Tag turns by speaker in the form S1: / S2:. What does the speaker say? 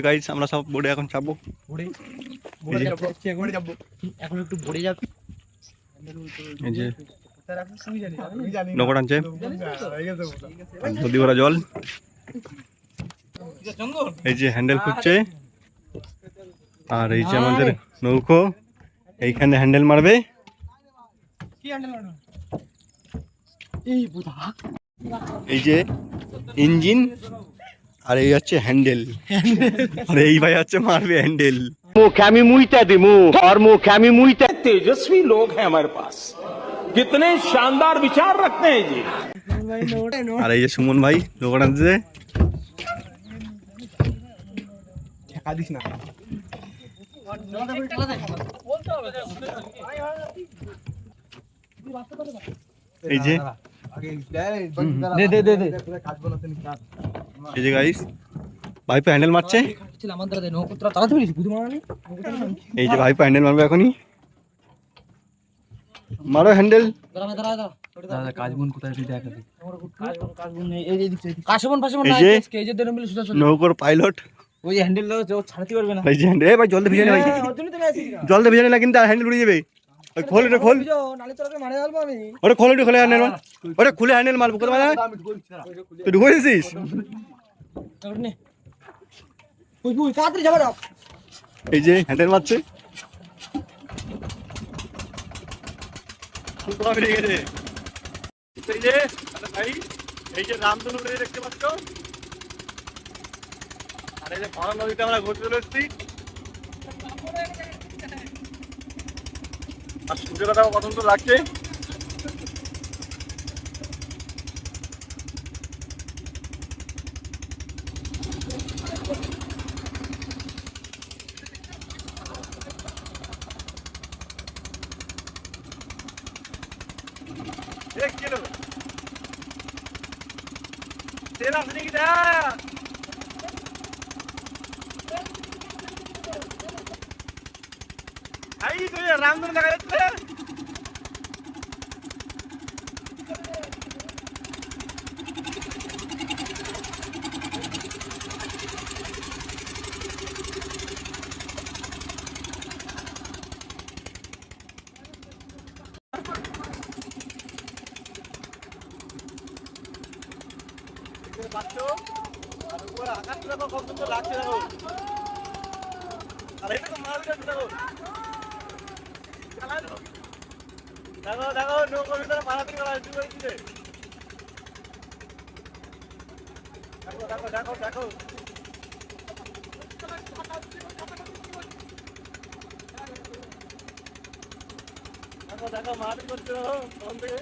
S1: Guys আমরা সব বোর্ডে এখন চাপবো।
S2: এখন একটু বোর্ডে যাবে।
S1: এই যে নৌকো টানছে, নদী ভরা জল। এই যে হ্যান্ডেল খুঁজছে, আর এই যে আমাদের নৌকো এইখানে হ্যান্ডেল মারবে। এই যে ইঞ্জিন, আর এই হচ্ছে হ্যান্ডেল, আর এই ভাই হচ্ছে মারবে হ্যান্ডেল।
S3: तेजस्वी लोग हैं हमारे पास, कितने शानदार विचार रखते हैं जी।
S1: আর এই যে সুমন ভাই নৌকো টানছে। এই যে এই যে গাইস ভাইপো হ্যান্ডেল মারছে। এই যে ভাইপো হ্যান্ডেল মারবে এখনই, মারো হ্যান্ডেল। নৌকোর পাইলট
S2: ওই হ্যান্ডেল ছাড়তে পারবে না।
S1: এই যে হ্যান্ডেল, ভাই জল দিয়ে ভিজে নে, ভাই জল দিয়ে ভিজে নে, কিন্তু হ্যান্ডেল উড়ে যাবে। ওই খোল, এটা খোল, ওটা খোল, ওটা খোলে হ্যান্ডেল মার, ওটা খুলে হ্যান্ডেল মারবো। কোথায় মারা তুই ঢুকে দিছিস? এই যে হ্যান্ডেল মারছে। এই যে রামধনু নদী দেখতে পাচ্ছ, আর এই যে ভরা নদীতে আমরা ঘুরতে চলে এসেছি। আর সূর্যটা দেখো কত সুন্দর লাগছে। রামধনু দেখা যাচ্ছে। আকাশটা দেখো কত সুন্দর লাগছে, দেখো। আর এটা তো মাছ দেখো, দেখো দেখো নৌকোর ভিতরে মারামারি করা শুরু করে দিচ্ছে। দেখো দেখো দেখো দেখো দেখো দেখো মারামারি করছে তখন থেকে।